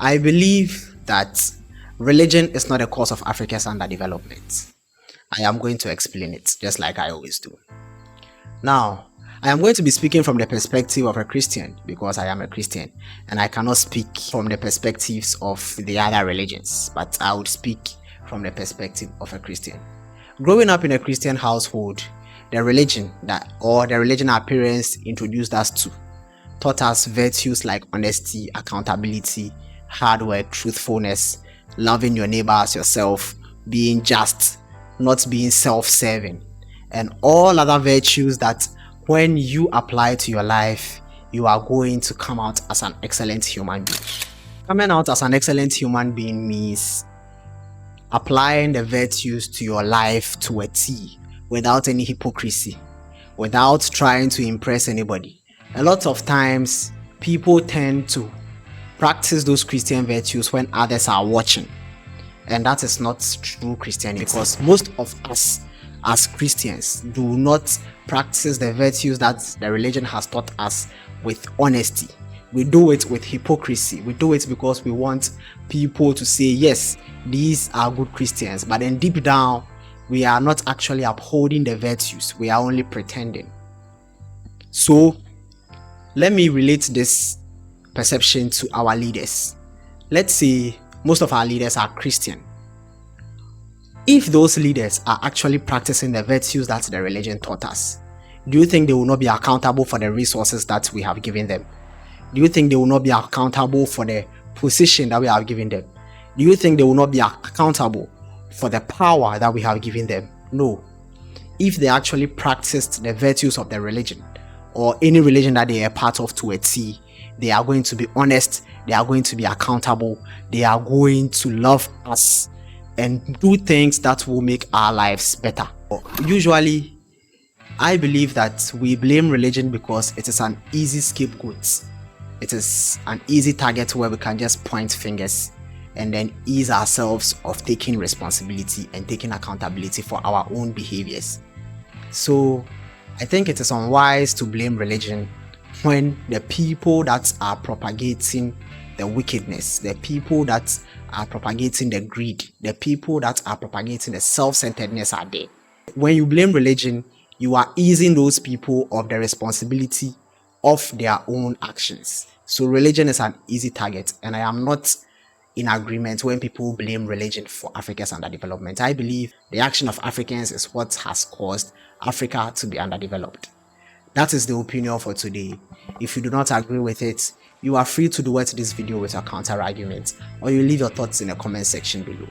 I believe that religion is not a cause of Africa's underdevelopment. I am going to explain it just like I always do. Now, I am going to be speaking from the perspective of a Christian because I am a Christian and I cannot speak from the perspectives of the other religions, but I would speak from the perspective of a Christian. Growing up in a Christian household, the religion our parents introduced us to taught us virtues like honesty, accountability, hard work, truthfulness, loving your neighbor as yourself, being just, not being self-serving, and all other virtues that when you apply to your life, you are going to come out as an excellent human being. Coming out as an excellent human being means applying the virtues to your life to a T without any hypocrisy, without trying to impress anybody. A lot of times, people tend to practice those Christian virtues when others are watching. And that is not true Christianity, because most of us as Christians do not practice the virtues that the religion has taught us with honesty. We do it with hypocrisy. We do it because we want people to say, yes, these are good Christians. But then deep down, we are not actually upholding the virtues. We are only pretending. So, let me relate this perception to our leaders. Let's say most of our leaders are Christian. If those leaders are actually practicing the virtues that the religion taught us, do you think they will not be accountable for the resources that we have given them? Do you think they will not be accountable for the position that we have given them? Do you think they will not be accountable for the power that we have given them? No. If they actually practiced the virtues of the religion or any religion that they are part of to a T, they are going to be honest, they are going to be accountable, they are going to love us and do things that will make our lives better. Usually, I believe that we blame religion because it is an easy scapegoat. It is an easy target where we can just point fingers and then ease ourselves of taking responsibility and taking accountability for our own behaviors. So, I think it is unwise to blame religion when the people that are propagating the wickedness, the people that are propagating the greed, the people that are propagating the self-centeredness are there. When you blame religion, you are easing those people of the responsibility of their own actions. So religion is an easy target, and I am not in agreement when people blame religion for Africa's underdevelopment. I believe the action of Africans is what has caused Africa to be underdeveloped. That is the opinion for today. If you do not agree with it, you are free to duet this video with your counter argument, or you leave your thoughts in the comment section below.